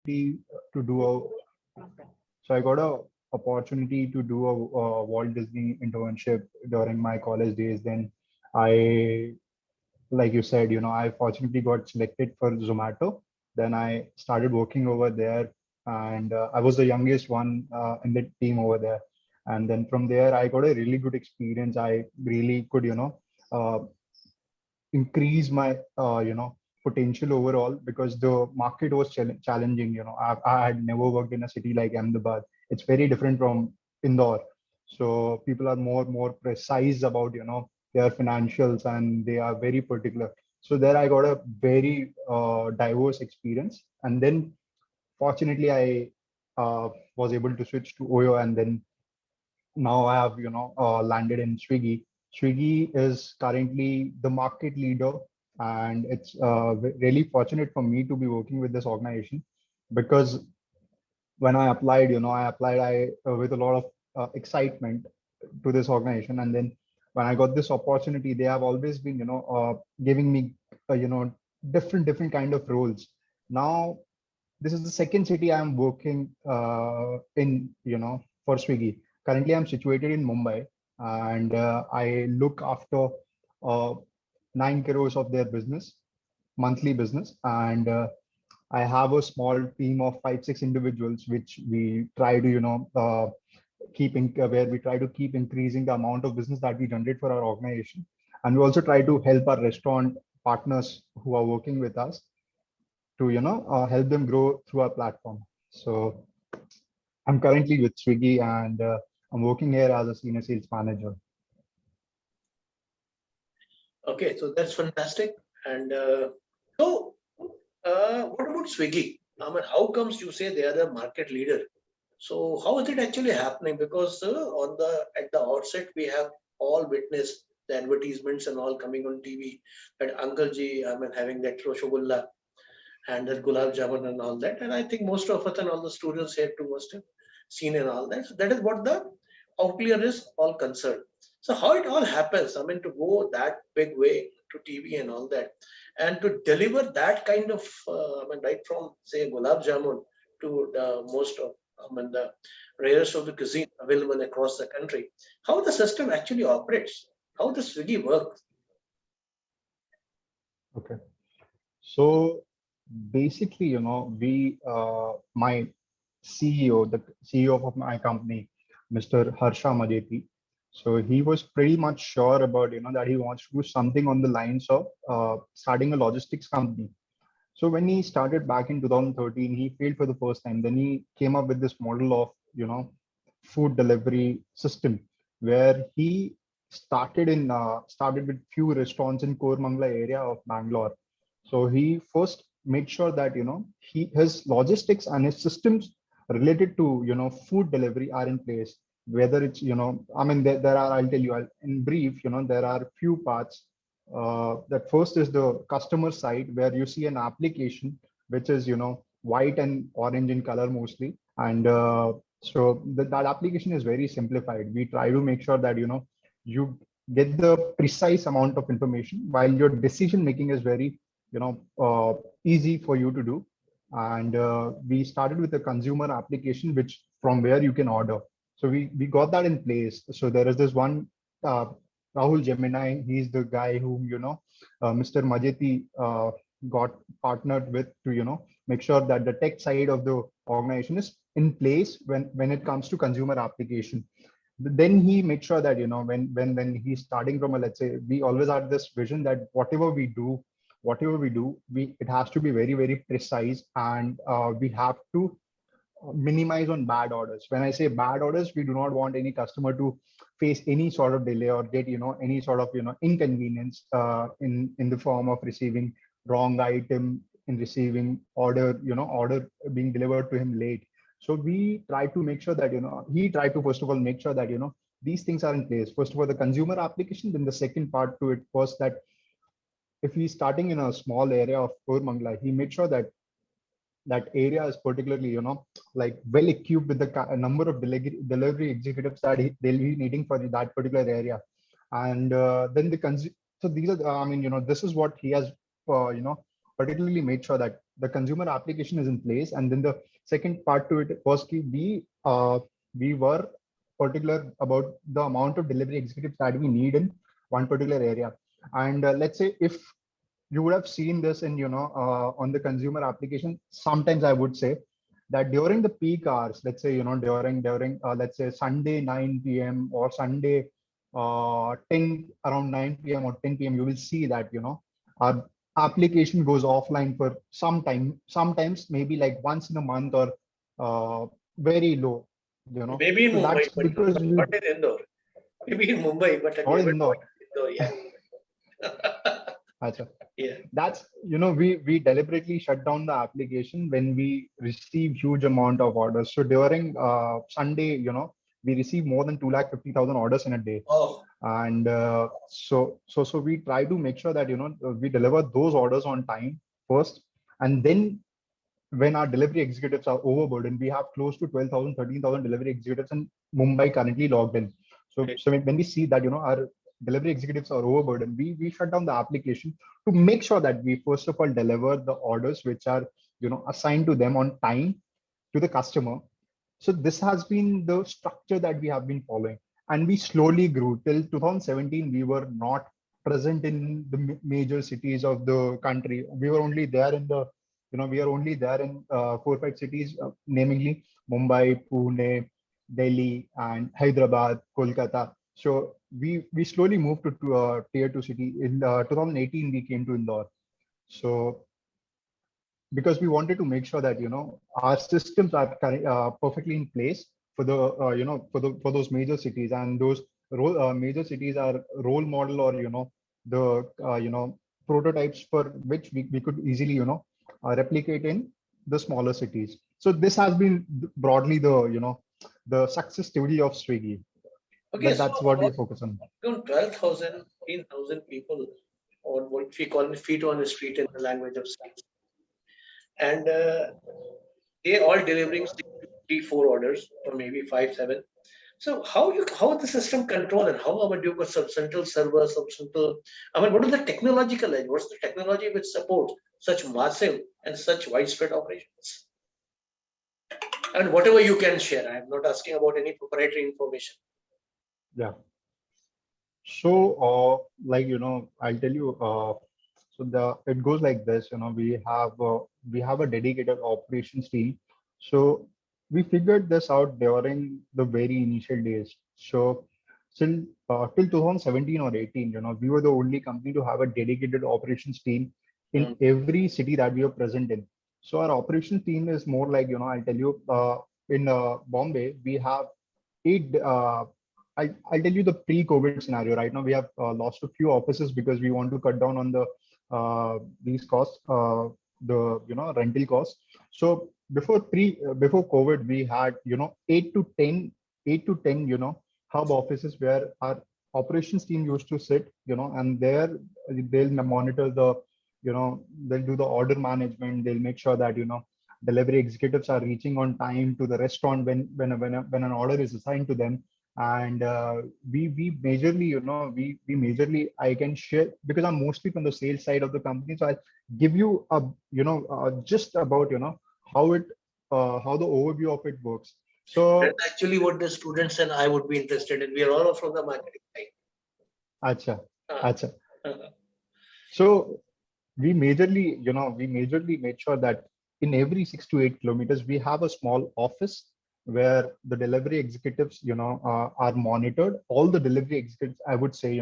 to do a so I got a opportunity to do a Walt Disney internship during my college days. Then I, like you said, I fortunately got selected for Zomato. Then I started working over there, and I was the youngest one in the team over there. And then from there, I got a really good experience. I really could, uh, increase my potential overall because the market was challenging. I had never worked in a city like Ahmedabad. It's very different from Indore, so people are more precise about their financials, and they are very particular. So there I got a very diverse experience. And then fortunately I was able to switch to Oyo, and then now I have landed in Swiggy. Swiggy is currently the market leader, and it's really fortunate for me to be working with this organization because when I applied, I applied with a lot of excitement to this organization, and then when I got this opportunity, they have always been giving me different kind of roles. Now this is the second city I'm working in, for Swiggy. Currently, I'm situated in Mumbai, and I look after uh, 9 crores of their business, monthly business, and I have a small team of 5, 6 individuals, which we try to, where we try to keep increasing the amount of business that we generate for our organization, and we also try to help our restaurant partners who are working with us to help them grow through our platform. So I'm currently with Swiggy, and I'm working here as a senior sales manager. Okay, so that's fantastic. And what about Swiggy? I mean, how comes you say they are the market leader? So how is it actually happening? Because on the at the outset we have all witnessed the advertisements and all coming on TV that Uncle Ji, I mean, having that Roshogulla and that Gulab Jamun and all that. And I think most of us and all the students here too must have seen and all that. So that is what the outlier is all concerned. So how it all happens, I mean, to go that big way to TV and all that, and to deliver that kind of, I mean, right from say Gulab Jamun to the most of, I mean, the rarest of the cuisine available across the country. How the system actually operates, how the Swiggy works. Okay. So basically, my the CEO of my company, Mr. Harsha Majeti. So he was pretty much sure about, that he wants to do something on the lines of starting a logistics company. So when he started back in 2013, he failed for the first time. Then he came up with this model of, food delivery system where he started with few restaurants in Kormangla area of Bangalore. So he first made sure that his logistics and his systems related to food delivery are in place. Whether it's I mean there are, I'll tell you in brief, there are few parts. That first is the customer side where you see an application which is white and orange in color mostly, and so that application is very simplified. We try to make sure that you get the precise amount of information while your decision making is very easy for you to do. And we started with a consumer application which from where you can order. So we got that in place. So there is this one uh, Rahul Gemini. He's the guy whom Mr. Majeti got partnered with to make sure that the tech side of the organization is in place when it comes to consumer application. Then he made sure that when he's starting from a, let's say, we always had this vision that whatever we do, we it has to be very precise, and we have to minimize on bad orders. When I say bad orders, we do not want any customer to face any sort of delay or get any sort of inconvenience in the form of receiving wrong item, in receiving order being delivered to him late. So we try to make sure that he tried to first of all make sure that these things are in place. First of all, the consumer application. Then the second part to it was that if he's starting in a small area of Kormangla, he made sure that that area is particularly like well equipped with the number of delivery executives that they'll be needing for that particular area. And then so these are I mean this is what he has uh, you know particularly made sure that the consumer application is in place, and then the second part to it was we were particular about the amount of delivery executives that we need in one particular area. And let's say if you would have seen this in, on the consumer application, sometimes I would say that during the peak hours, let's say, during let's say Sunday 9 p.m. or Sunday 10 around 9 p.m. or 10 p.m., you will see that, our application goes offline for some time, sometimes maybe like once in a month, or very low, Maybe in so Mumbai, that's because we but in Indore. Maybe in Mumbai, but not again, but in not the in Indore. Yeah. Yeah. that's, we deliberately shut down the application when we receive huge amount of orders. So during Sunday, we receive more than 250,000 orders in a day. Oh, And so we try to make sure that, we deliver those orders on time first. And then when our delivery executives are overburdened, we have close to 12,000, 13,000 delivery executives in Mumbai currently logged in. So, okay. so when we see that, our delivery executives are overburdened, we shut down the application to make sure that we first of all deliver the orders which are, assigned to them on time to the customer. So this has been the structure that we have been following, and we slowly grew till 2017. We were not present in the major cities of the country. We were only there in the, we are only there in 4 or 5 cities, namely Mumbai, Pune, Delhi, and Hyderabad, Kolkata. So we slowly moved to tier two city. In 2018, we came to Indore. So because we wanted to make sure that, our systems are perfectly in place for the for those major cities, and those major cities are role model, or the prototypes for which we could easily replicate in the smaller cities. So this has been broadly the the success story of Swiggy. Okay, so That's what we focus on. 12,000, 15,000 people, or what we call feet on the street in the language of sales. And they all delivering 3, 4 orders, or maybe 5, 7. So how the system control, and how about you got some central server, some central, I mean, what is the technological edge? What's the technology which supports such massive and such widespread operations? And whatever you can share, I'm not asking about any proprietary information. Yeah. So, like, I'll tell you, so it goes like this, we have a dedicated operations team. So we figured this out during the very initial days. So till 2017 or 18, we were the only company to have a dedicated operations team in every city that we are present in. So our operations team is more like, I'll tell you, in Bombay, we have 8 I'll tell you the pre-COVID scenario. Right now, we have lost a few offices because we want to cut down on the these costs, the rental costs. So before COVID, we had 8 to 10 hub offices where our operations team used to sit, and there they'll monitor the they'll do the order management. They'll make sure that delivery executives are reaching on time to the restaurant when an order is assigned to them. And we majorly we majorly, I can share because I'm mostly from the sales side of the company, so I'll give you a just about how it how the overview of it works. So That's actually what the students and I would be interested in. We are all from the marketing side. acha Uh, acha uh, so we majorly made sure that in every 6 to 8 kilometers we have a small office where the delivery executives are monitored. All the delivery executives, I would say,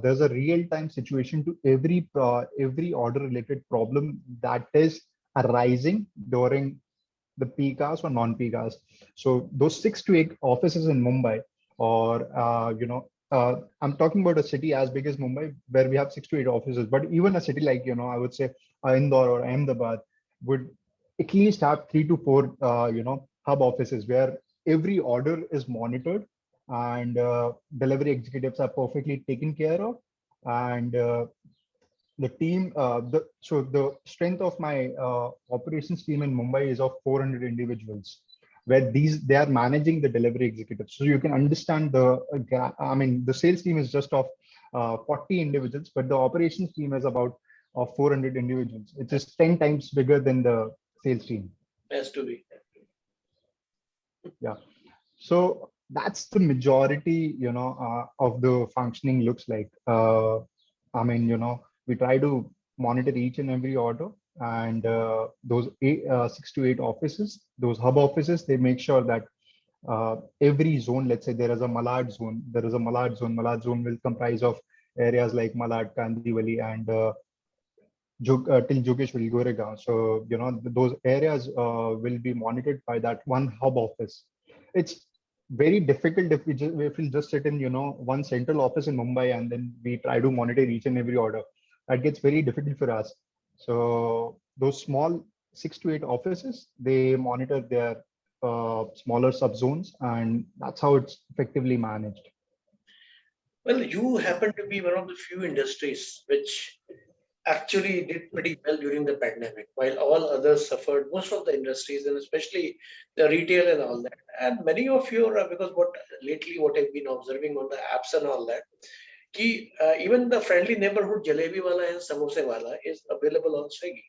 there's a real time situation to every order related problem that is arising during the peak hours or non-peak hours. So those 6 to 8 offices in Mumbai, or I'm talking about a city as big as Mumbai where we have 6 to 8 offices, but even a city like I would say Indore or Ahmedabad would at least have 3 to 4 hub offices where every order is monitored, and delivery executives are perfectly taken care of. And the team so the strength of my operations team in Mumbai is of 400 individuals, where they are managing the delivery executives. So you can understand I mean, the sales team is just of 40 individuals, but the operations team is about of 400 individuals. It is 10 times bigger than the sales team. Has to be. Yeah. So that's the majority, of the functioning looks like. I mean, we try to monitor each and every order, and those 6 to 8 offices, those hub offices, they make sure that every zone, let's say there is a Malad zone, there is a Malad zone. Malad zone will comprise of areas like Malad, Kandivali, and till Jogeshwari, Goregaon. So, those areas will be monitored by that one hub office. It's very difficult if we just sit in, one central office in Mumbai and then we try to monitor each and every order. That gets very difficult for us. So those small 6 to 8 offices, they monitor their smaller subzones, and that's how it's effectively managed. Well, you happen to be one of the few industries which actually did pretty well during the pandemic, while all others suffered, most of the industries, and especially the retail and all that. And many of you are, because what I've been observing on the apps and all that, even the friendly neighborhood jalebi wala and samosa wala is available on Swiggy.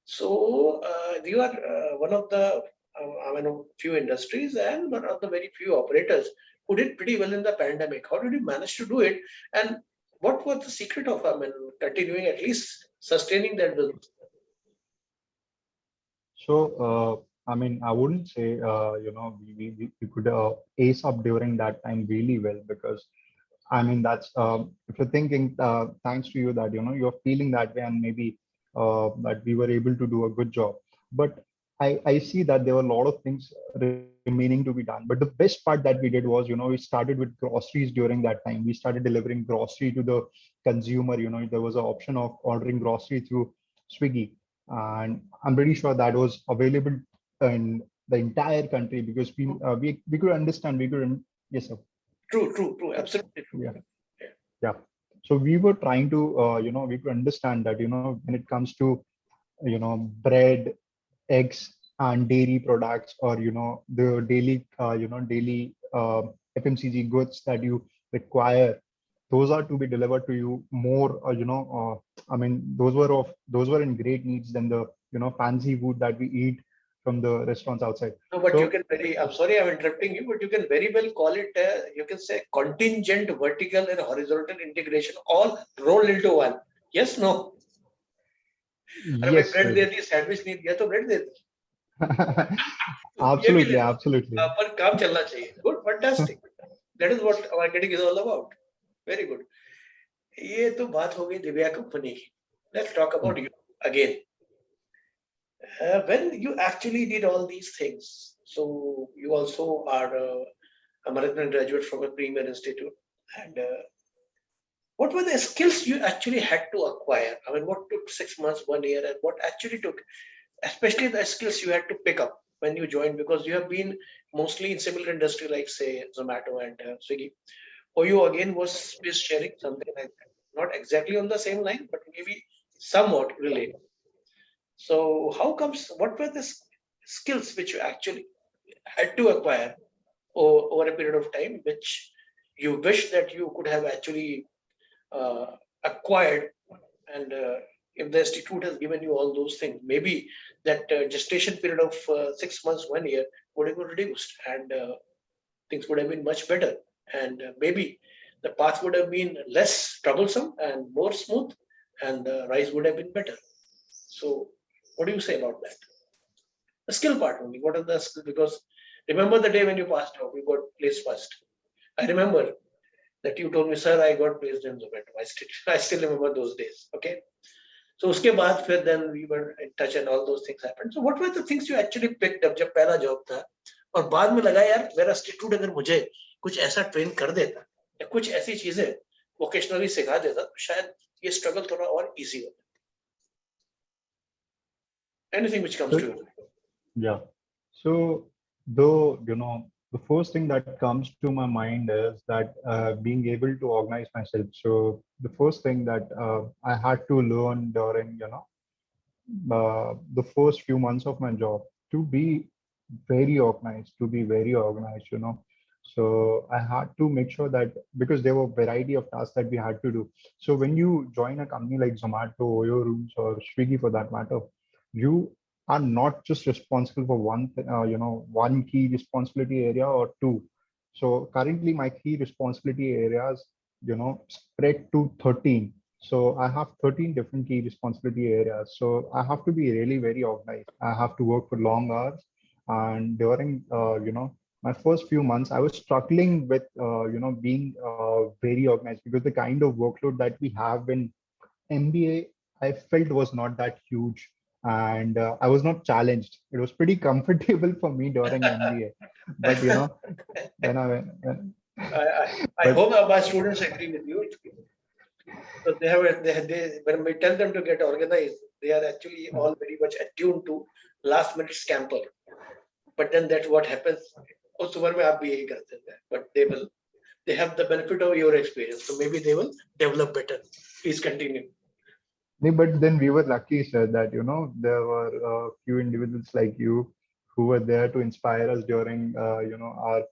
So you are one of the few industries and one of the very few operators who did pretty well in the pandemic. How did you manage to do it? And what was the secret of continuing, at least sustaining that business? So, I mean, I wouldn't say, we could ace up during that time really well, because I mean, that's if you're thinking, thanks to you that, you're feeling that way, and maybe that we were able to do a good job. But I see that there were a lot of things remaining to be done. But the best part that we did was, we started with groceries during that time. We started delivering grocery to the consumer. There was an option of ordering grocery through Swiggy. And I'm pretty sure that was available in the entire country, because we could understand, yes, sir. True, absolutely true. Yeah. Yeah. So we were trying to, we could understand that, when it comes to, bread, eggs, and dairy products, or, the daily FMCG goods that you require, those are to be delivered to you more, I mean, those were in great needs than the, fancy food that we eat from the restaurants outside. No, but you So, can I'm sorry, I'm interrupting you, but you can very well call it, you can say contingent, vertical, and horizontal integration all rolled into one. Yes, no. अरे भाई yes, bread दे दी sandwich नहीं दिया तो bread दे दी ये भी ले absolutely, लो absolutely. पर काम चलना चाहिए good fantastic that is what marketing is all about very good ये तो बात हो गई दिव्या कंपनी की let's talk about you again when you actually did all these things so you also are a management graduate from a premier institute and what were the skills you actually had to acquire? I mean, what took 6 months, 1 year, and what actually took, especially the skills you had to pick up when you joined, because you have been mostly in similar industry like, say, Zomato and Swiggy. Or you again was space sharing, something like that. Not exactly on the same line, but maybe somewhat related. So, how comes, what were the skills which you actually had to acquire over a period of time, which you wish that you could have actually acquired and if the institute has given you all those things maybe that gestation period of 6 months 1 year would have been reduced and things would have been much better and maybe the path would have been less troublesome and more smooth and the rise would have been better. So what do you say about that? The skill part only, what are the skills? Because remember the day when you passed out, you got placed first. I remember that you told me, sir, I got placed in Zomato. I still remember those days. Okay. So uske baad फिर then we were in touch and all those things happened. So what were the things you actually picked up जब पहला job था और बाद में लगा यार मेरा institute अगर मुझे कुछ ऐसा ट्रेन कर देता या कुछ ऐसी चीजें vocationally सिखा देता तो शायद ये struggle थोड़ा और easy होता. Anything which comes to you. Yeah. So, though, the first thing that comes to my mind is that being able to organize myself. So, the first thing that I had to learn during, the first few months of my job, to be very organized, So I had to make sure that, because there were variety of tasks that we had to do. So when you join a company like Zomato, Oyo Rooms, or Swiggy for that matter, you are not just responsible for one key responsibility area or two. So currently my key responsibility areas, spread to 13. So I have 13 different key responsibility areas. So I have to be really very organized. I have to work for long hours. And during, my first few months, I was struggling with, being very organized, because the kind of workload that we have in MBA, I felt was not that huge, and I was not challenged. It was pretty comfortable for me during MBA, but when I went, I but hope my students agree with you. So when we tell them to get organized, they are actually all very much attuned to last minute scamper. But then that's what happens. उस उम्र में आप भी यही करते हैं, but they have the benefit of your experience, so maybe they will develop better. Please continue. no, but then we were lucky, sir, that there were a few individuals like you who were there to inspire us during our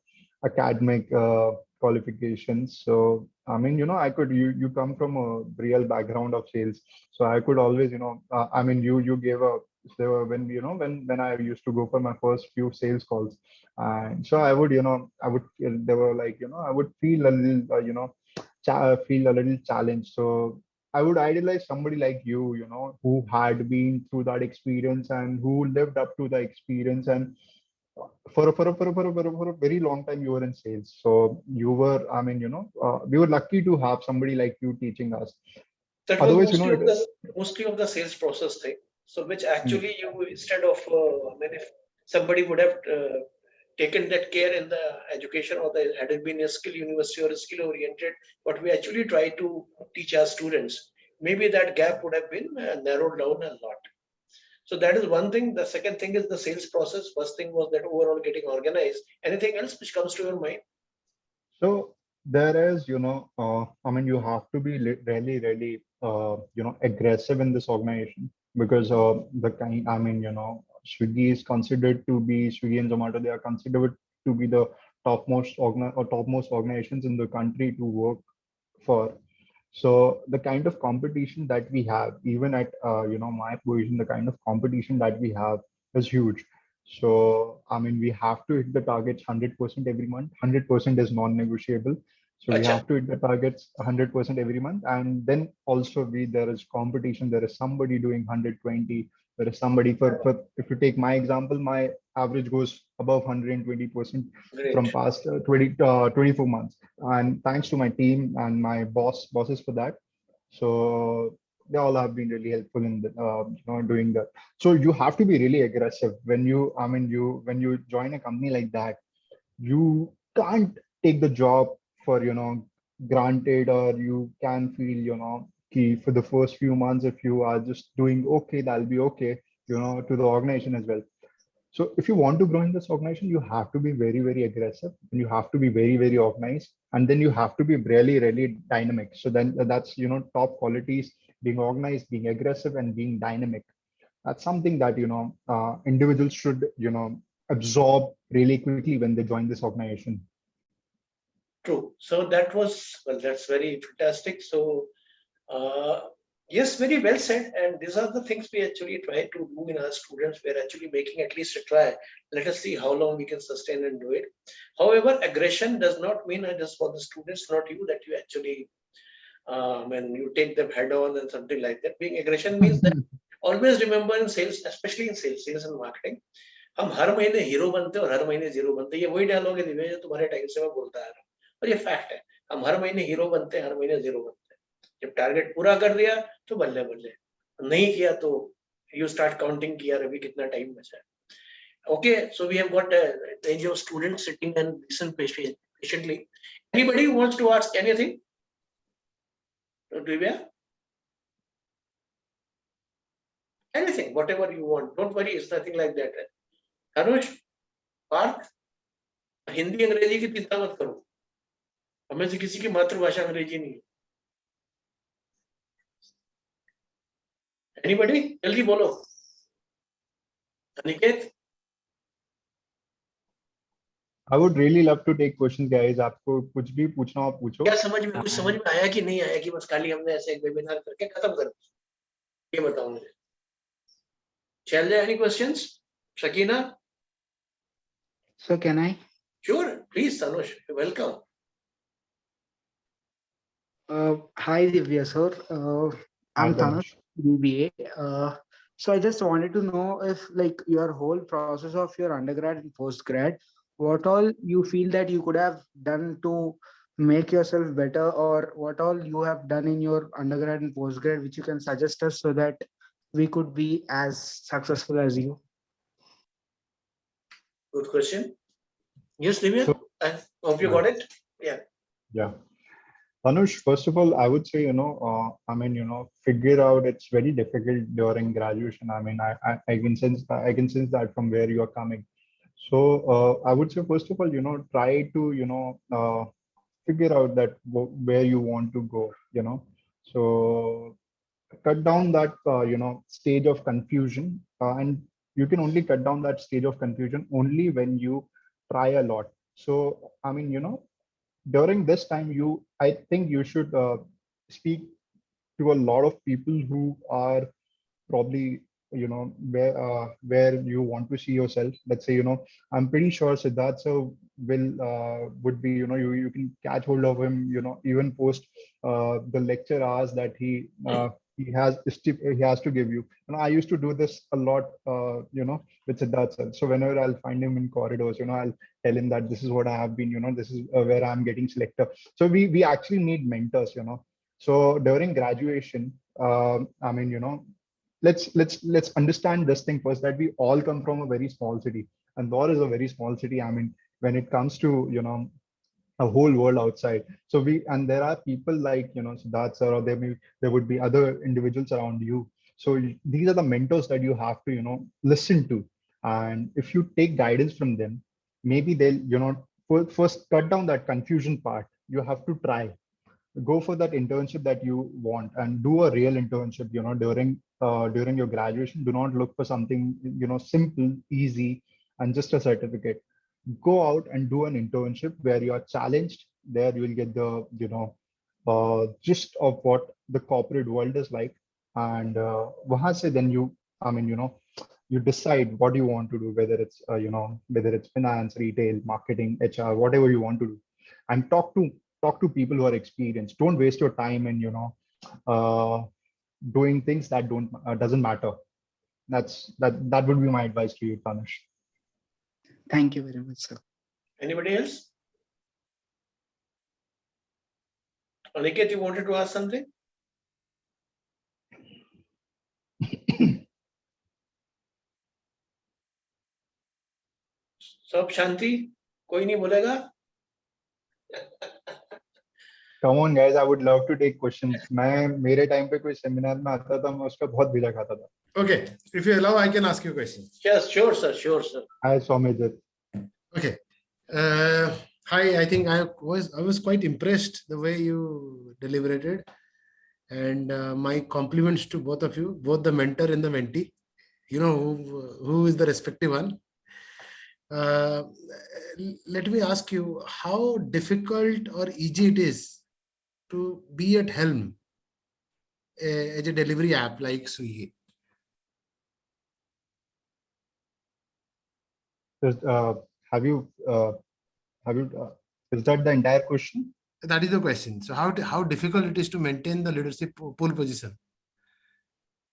academic qualifications. So I mean, I could you come from a real background of sales, so I could always I mean, you gave a, so when when I used to go for my first few sales calls, and so I would I would they were like I would feel a little feel a little challenged. So I would idealize somebody like you, who had been through that experience and who lived up to the experience. And for a very long time, you were in sales. So you were, I mean, we were lucky to have somebody like you teaching us. That was Otherwise, mostly of the sales process thing. So which Hmm. actually you, instead of I mean, if somebody would have taken that care in the education, or the had it been a skill university or a skill oriented, what we actually try to teach our students, maybe that gap would have been narrowed down a lot. So that is one thing. The second thing is the sales process. First thing was that overall getting organized. Anything else which comes to your mind? So there is, I mean, you have to be really, really, aggressive in this organization, because the kind, I mean, Swiggy is considered to be, Swiggy and Zomato, they are considered to be the topmost organizations in the country to work for. So the kind of competition that we have, even at my position, the kind of competition that we have is huge. So I mean, we have to hit the targets 100% every month. 100% is non-negotiable. So we Acha. have to hit the targets 100% every month, and then also there is competition. There is somebody doing 120. There is somebody for if you take my example, my average goes above 120% Great. from past 24 months, and thanks to my team and my bosses for that. So they all have been really helpful in doing that. So you have to be really aggressive when when you join a company like that. You can't take the job for granted, or you can feel key for the first few months. If you are just doing okay, that'll be okay, to the organization as well. So if you want to grow in this organization, you have to be very, very aggressive, and you have to be very, very organized, and then you have to be really, really dynamic. So then that's top qualities: being organized, being aggressive, and being dynamic. That's something that individuals should absorb really quickly when they join this organization. True. So that was, well, that's very fantastic. So, uh, yes, very well said. And these are the things we actually try to do in our students. We're actually making at least a try. Let us see how long we can sustain and do it. However, aggression does not mean just for the students, not you, that you actually, when you take them head on and something like that. Being aggression means that always remember in sales, especially in sales and marketing, हम हर महीने hero बनते हैं और हर महीने zero बनते हैं। ये वही डायलॉग है दिव्या जो तुम्हारे टाइम से मैं बोलता आ रहा हूँ, और ये फैक्ट है। हम हर महीने हीरो बनते हैं, हर महीने जीरो बनते हैं। जब टारगेट पूरा कर दिया तो बल्ले बल्ले, नहीं किया तो यू स्टार्ट काउंटिंग कि यार अभी कितना टाइम बचा है। Okay, so we have got range of students sitting and listen patiently. Anybody who wants to ask anything to Divya? Anything, whatever you want. Don't worry, it's nothing like that. Anush, Parth, Hindi अंग्रेजी की चिंता मत करो, हमें से किसी की मातृभाषा अंग्रेजी नहीं है। एनीबॉडी, जल्दी बोलो। Aniket, I would really love to take questions, guys. आपको कुछ भी पूछना हो आप पूछो. क्या समझ में, कुछ समझ में आया कि नहीं आया, कि बस खाली हमने ऐसे एक वेबिनार करके खत्म कर दिया, ये बताओ मुझे. Shall there any questions? Shakina? So can I? Sure, please, Tanush, welcome. Hi Divya sir. I'm Hi, Tanush, Tanush. BBA. So I just wanted to know if like your whole process of your undergrad and postgrad, what all you feel that you could have done to make yourself better, or what all you have done in your undergrad and postgrad, which you can suggest us so that we could be as successful as you. Good question. Yes, Divya, So, I hope you got it. Yeah. yeah. Tanush, first of all, I would say, I mean, figure out it's very difficult during graduation. I mean, I can sense that from where you are coming. So I would say, first of all, try to, figure out that where you want to go. So cut down that, stage of confusion. And you can only cut down that stage of confusion only when you try a lot. So, I mean, during this time I think you should speak to a lot of people who are probably where you want to see yourself. Let's say, I'm pretty sure Siddharth sir would be, you can catch hold of him, even post the lecture hours that he has to give you. I used to do this a lot, with Siddharth sir. So whenever I'll find him in corridors, I'll tell him that this is what I have been, this is where I'm getting selected. So we actually need mentors. So during graduation, I mean, let's understand this thing first, that we all come from a very small city. And Indore is a very small city. I mean, when it comes to, a whole world outside. So and there are people like, Siddharth sir, or there would be other individuals around you. So these are the mentors that you have to, listen to. And if you take guidance from them, maybe they'll, first cut down that confusion part. You have to try, go for that internship that you want, and do a real internship, during your graduation. Do not look for something, simple, easy, and just a certificate. Go out and do an internship where you are challenged. There you will get the, gist of what the corporate world is like. And wahan se then you, I mean, you decide what you want to do, whether it's finance, retail, marketing, HR, whatever you want to do. And talk to people who are experienced. Don't waste your time in, uh, doing things that don't doesn't matter. That would be my advice to you, Tanush. Thank you very much, sir. Anybody else? Aniket, you wanted to ask something? सब शांति, कोई नहीं बोलेगा? Come on, guys. I would love to take questions. मेरे time पे कोई seminar में आता था, मैं उसका बहुत बीजा खाता था. Okay, if you allow, I can ask you a question. Yes, sure, sir. Sure, sir. Hi, Soumyajit. Okay. Hi, I think I was quite impressed the way you deliberated, and my compliments to both of you, both the mentor and the mentee. You know who is the respective one. Let me ask you how difficult or easy it is to be at helm as a delivery app like Swiggy. Have you is that the entire question? That is the question. So how difficult it is to maintain the leadership pole position?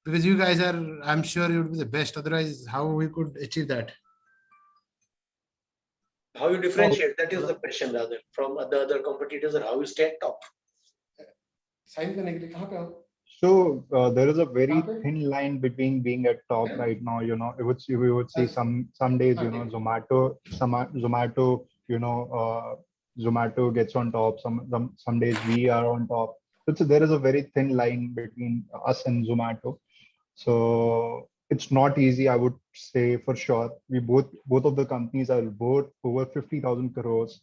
Because you guys are, I'm sure you would be the best. Otherwise, how we could achieve that? How you differentiate? That is the question, rather, from the other competitors, and how you stay at top. Sign करने के लिए कहाँ पे हो? So there is a very thin line between being at top right now. We would see some days, Zomato, Zomato gets on top. Some days we are on top. So there is a very thin line between us and Zomato. So it's not easy, I would say, for sure. We both of the companies are both over 50,000 crores.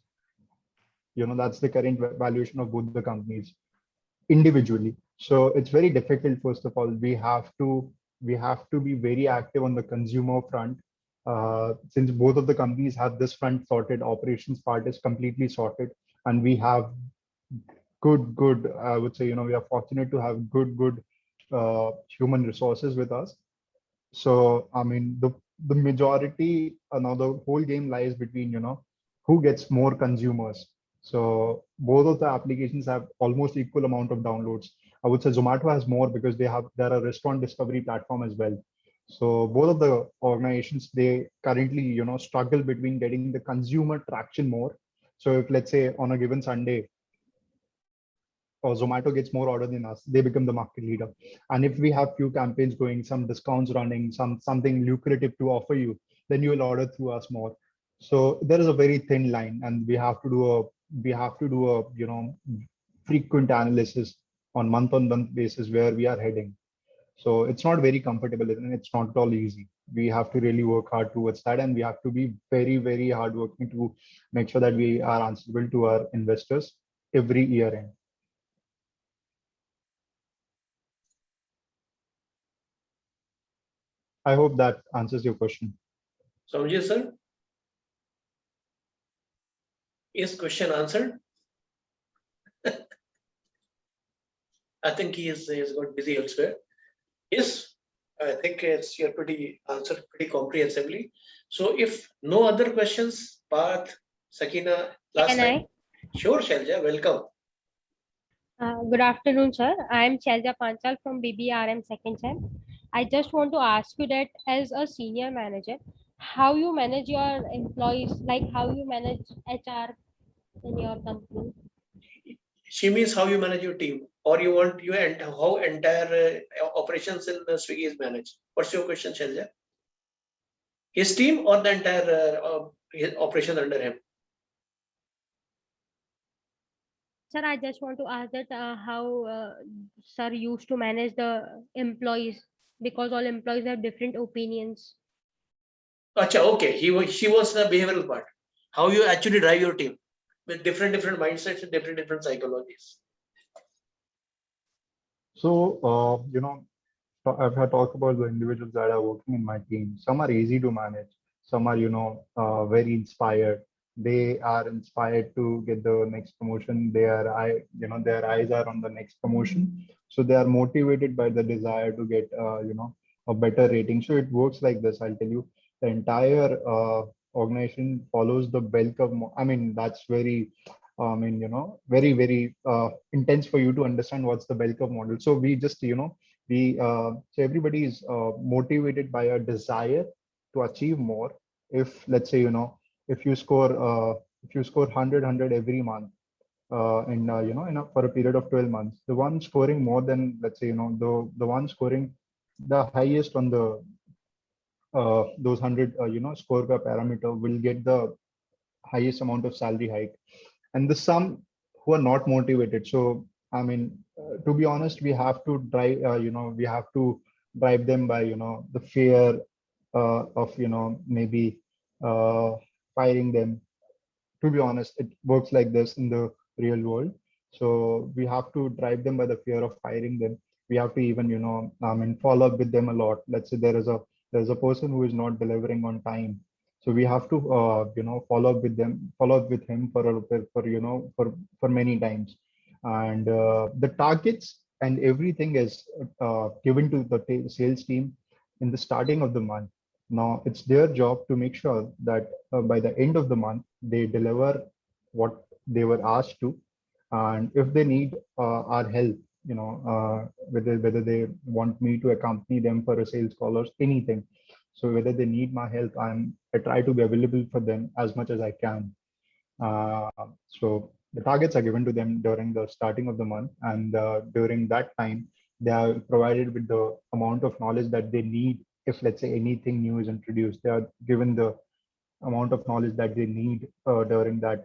That's the current valuation of both the companies individually. So it's very difficult. First of all, we have to be very active on the consumer front. since both of the companies have this front sorted, operations part is completely sorted, and we have good, I would say, we are fortunate to have good human resources with us. So, I mean, the majority, now the whole game lies between, who gets more consumers. So both of the applications have almost equal amount of downloads. I would say Zomato has more because they're a restaurant discovery platform as well. So both of the organizations, they currently, struggle between getting the consumer traction more. So if, let's say, on a given Sunday, or Zomato gets more order than us, they become the market leader. And if we have few campaigns going, some discounts running, something lucrative to offer you, then you will order through us more. So there is a very thin line, and we have to do a frequent analysis on month basis where we are heading. So it's not very comfortable and it's not at all easy. We have to really work hard towards that, and we have to be very hardworking to make sure that we are answerable to our investors every year end. I hope that answers your question. Samjit sir, is question answered? I think he's got busy elsewhere. Yes, I think you're pretty answered pretty comprehensively. So if no other questions, Parth, Sakina, last Can time. Sure, Shalja, welcome. Good afternoon, sir. I am Shalja Panchal from BBRM Second Sem. I just want to ask you that as a senior manager, how you manage your employees, like how you manage HR in your company? She means how you manage your team, or you want you and how entire operations in Swiggy is managed. What's your question, Shalja? His team or the entire his operation under him? Sir, I just want to ask that how sir used to manage the employees, because all employees have different opinions. Acha, okay. She was the behavioral part. How you actually drive your team with different mindsets and different psychologies. So, if I talk about the individuals that are working in my team, some are easy to manage. Some are, very inspired. They are inspired to get the next promotion. Their eyes are on the next promotion. So they are motivated by the desire to get, a better rating. So it works like this. I'll tell you, the entire organization follows the bell curve. I mean, that's very very intense for you to understand what's the bell curve model. So we just, so everybody is motivated by a desire to achieve more. If, let's say, if you score 100 every month, for a period of 12 months, the one scoring more than, let's say, the one scoring the highest on the those 100 score ka parameter will get the highest amount of salary hike. And the some who are not motivated. So, I mean, to be honest, we have to drive them by, the fear of, maybe firing them. To be honest, it works like this in the real world. So we have to drive them by the fear of firing them. We have to even, follow up with them a lot. Let's say there's a person who is not delivering on time. So we have to, follow up with him for many times. And the targets and everything is given to the sales team in the starting of the month. Now it's their job to make sure that by the end of the month, they deliver what they were asked to. And if they need our help, whether they want me to accompany them for a sales call or anything. So whether they need my help, I try to be available for them as much as I can. So the targets are given to them during the starting of the month, and during that time, they are provided with the amount of knowledge that they need. If, let's say, anything new is introduced, they are given the amount of knowledge that they need during the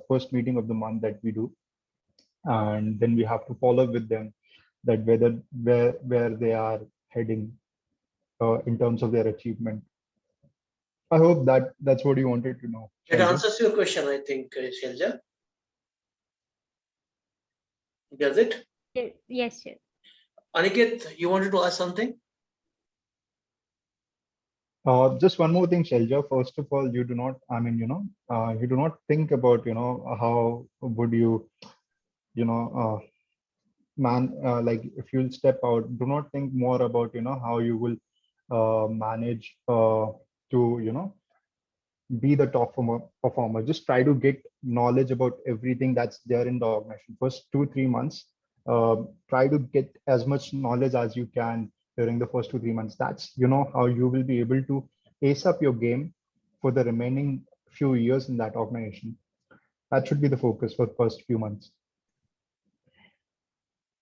first meeting of the month that we do. And then we have to follow up with them that where they are heading in terms of their achievement. I hope that's what you wanted to know. It Shalja. answers your question, I think, Shalja. Does it? Yes, sir. Aniket, you wanted to ask something? Just one more thing, Shelja. First of all, you do not, you do not think about, how would you, you know, like if you'll step out, do not think more about, how you will manage to, be the top performer. Just try to get knowledge about everything that's there in the organization. First 2-3 months, try to get as much knowledge as you can during the first 2-3 months. That's how you will be able to ace up your game for the remaining few years in that organization. That should be the focus for the first few months.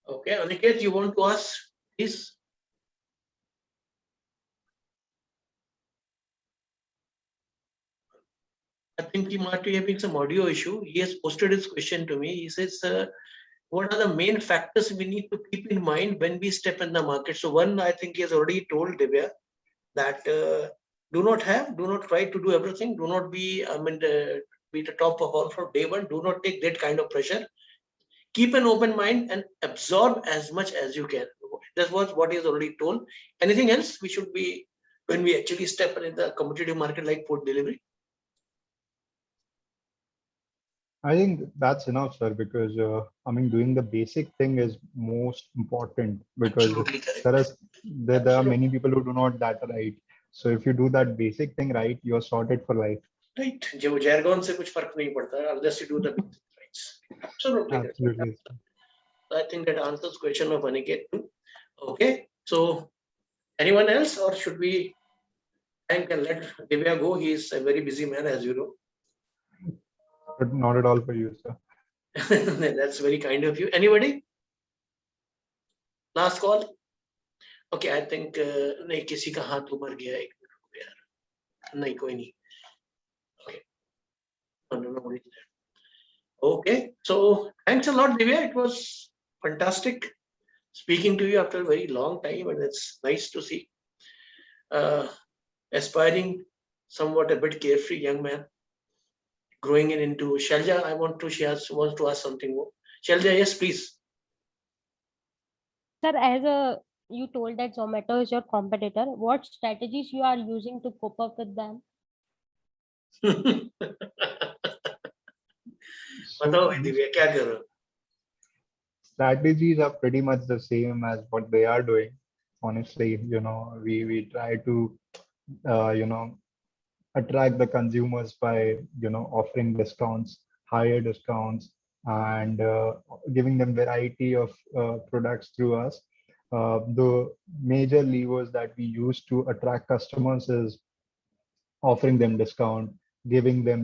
Okay, Aniket, you want to ask, please? I think he might be having some audio issue. He has posted his question to me. He says, what are the main factors we need to keep in mind when we step in the market? So one, I think he has already told Divya that do not try to do everything. Do not be, be the top performer from day one. Do not take that kind of pressure. Keep an open mind and absorb as much as you can. That was what he has already told. Anything else we should be when we actually step in the competitive market like food delivery? I think that's enough, sir, because doing the basic thing is most important, because Absolutely correct. there are many people who do not that right. So if you do that basic thing right, you're sorted for life. Right. जो jargon से कुछ फर्क नहीं पड़ता unless you do the basic rights. Absolutely. Absolutely. I think that answers question of Aniket too. Okay. So anyone else, or should we thank and let Divya go? He is a very busy man, as you know. But not at all for you, sir. That's very kind of you. Anybody? Last call. Okay, I think नहीं किसी का हाथ ऊपर गया एक minute हो गया यार नहीं कोई नहीं. Okay. No, okay, so thanks a lot, Divya. It was fantastic speaking to you after a very long time, and it's nice to see aspiring, somewhat a bit carefree young man growing into Shelja. She wants to ask something more. Shelja, yes, please. Sir, you told that Zomato is your competitor, what strategies you are using to cope up with them? बताओ दिव्या क्या कर रहे हो? Strategies are pretty much the same as what they are doing. Honestly, we try to attract the consumers by offering discounts, higher discounts, and giving them variety of products through us. The major levers that we use to attract customers is offering them discount, giving them,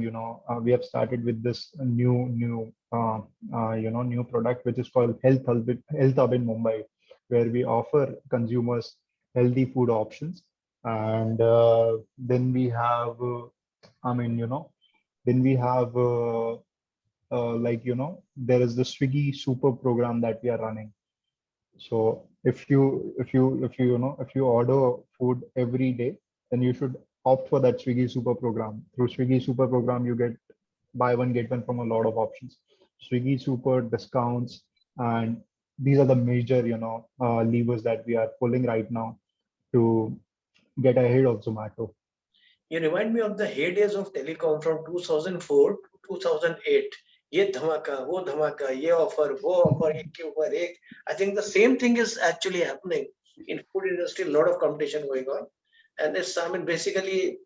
we have started with this new product which is called Health Hub in Mumbai, where we offer consumers healthy food options. And then we have, then we have there is the Swiggy Super program that we are running. So if you order food every day, then you should opt for that Swiggy Super program. Through Swiggy Super program, you get buy one get one from a lot of options. Swiggy Super discounts, and these are the major levers that we are pulling right now to get ahead of Zomato. You remind me of the heydays of telecom from 2004 to 2008. ये धमाका वो धमाका ये offer वो offer एक के ऊपर एक. I think the same thing is actually happening in food industry. A lot of competition going on, and it's basically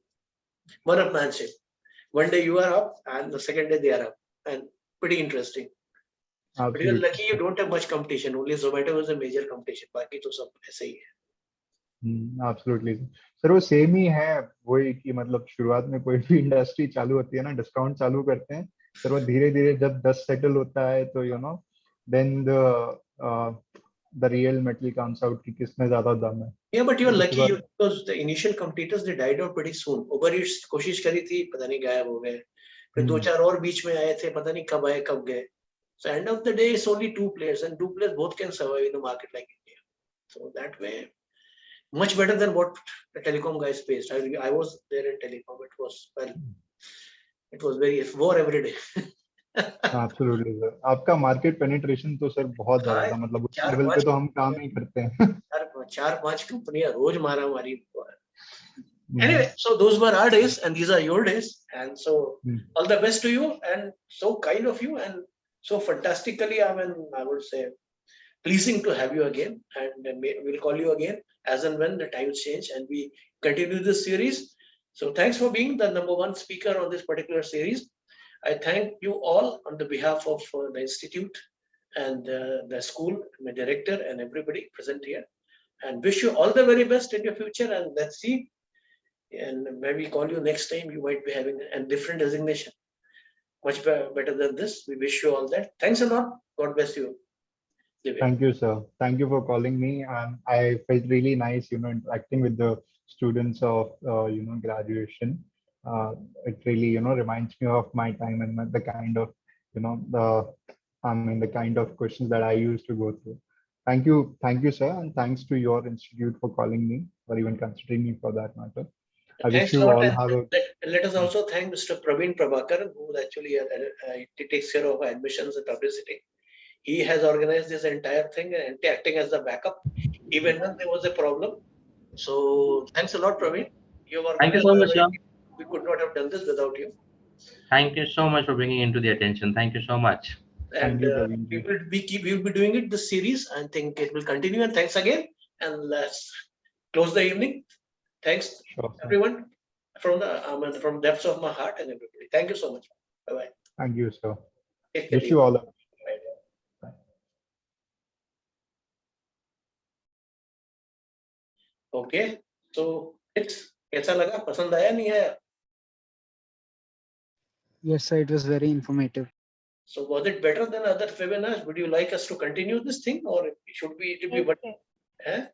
one-upmanship. One day you are up, and the second day they are up, and pretty interesting. But you're lucky you don't have much competition. Only Zomato is a major competition. बाकी तो सब ऐसे ही है. Absolutely. Sir वो same ही है, वही कि मतलब शुरुआत में कोई भी इंडस्ट्री चालू होती है ना, डिस्काउंट चालू करते हैं, फिर वो धीरे धीरे जब 10 सेटल होता है तो then the real metal comes out कि किसमें ज्यादा दम है. Yeah, but you're lucky because the initial competitors they died out pretty soon. Uber Eats कोशिश करी थी, पता नहीं गायब हो गए. फिर 2-4 और बीच में आए थे, पता नहीं कब आए कब गए. So end of the day, it's only two players, and two players both can survive in a market like India. So that way, much better than what the telecom guys faced. I was there in telecom. It was very war every day. Absolutely sir. आपका market penetration तो sir बहुत ज़्यादा था, मतलब उस level पे तो हम काम ही करते हैं. 4-5 कंपनियां रोज मारा मारी. Anyway, so those were our days and these are your days. And so Mm. all the best to you, and so kind of you, and so fantastically, I mean, I would say pleasing to have you again. And we'll call you again as and when the times change and we continue this series. So thanks for being the #1 speaker on this particular series. I thank you all on the behalf of the Institute and the school, my director and everybody present here, and wish you all the very best in your future. And let's see, and when we call you next time, you might be having a different designation, much better than this. We wish you all that. Thanks a lot. God bless you. Divya. Thank you, sir. Thank you for calling me. And I felt really nice, interacting with the students of, graduation. It really, reminds me of my time and the kind of, the kind of questions that I used to go through. Thank you, sir, and thanks to your institute for calling me, or even considering me for that matter. I wish Thanks a you lot. all And have a let us also thank Mr. Praveen Prabhakar, who actually he takes care of admissions and publicity. He has organized this entire thing and acting as the backup, even when there was a problem. So thanks a lot, Praveen. You have Thank you organized so a much, sir. we could not have done this without you. Thank you so much for bringing into the attention. Thank you so much. thank And you, Praveen ji. we will be doing it this series. I think it will continue. And thanks again. And let's close the evening. Thanks, Sure, sir. everyone, from the from depths of my heart and everybody. Thank you so much. Bye bye. Thank you, sir. Take care. Wish you all a Okay. So it's कैसा लगा? पसंद आया नहीं आया? Yes, sir, it was very informative. So was it better than other webinars? Would you like us to continue this thing, or should we? It be Yes, what? sir.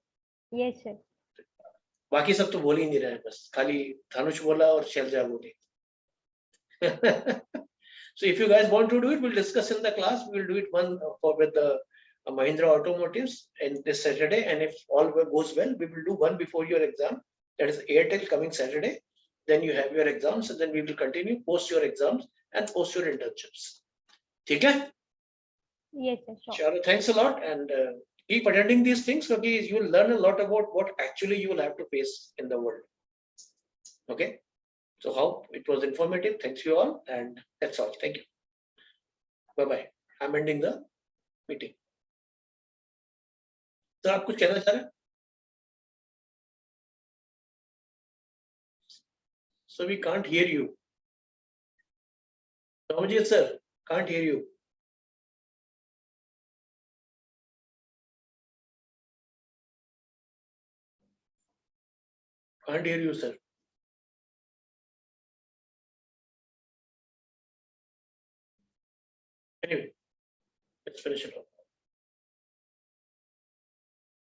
Yes, sir. बाकी सब तो बोल ही नहीं रहे हैं, बस खाली धानुष बोला और शैलजा बोली. So if you guys want to do it, we'll discuss in the class. We'll do it one with the Mahindra Automotives in this Saturday, and if all goes well, we will do one before your exam. That is Airtel coming Saturday. Then you have your exams, and then we will continue post your exams and post your internships. ठीक है? Yes, sir. Sure. Sure. Thanks a lot, and keep attending these things, because you will learn a lot about what actually you will have to face in the world. Okay. So how it was informative. Thanks you all, and that's all. Thank you. Bye bye. I'm ending the meeting. So आप कुछ कहना चाह रहे हैं? So we can't hear you. Ramajit sir, can't hear you. Can't hear you, sir. Anyway, let's finish it off.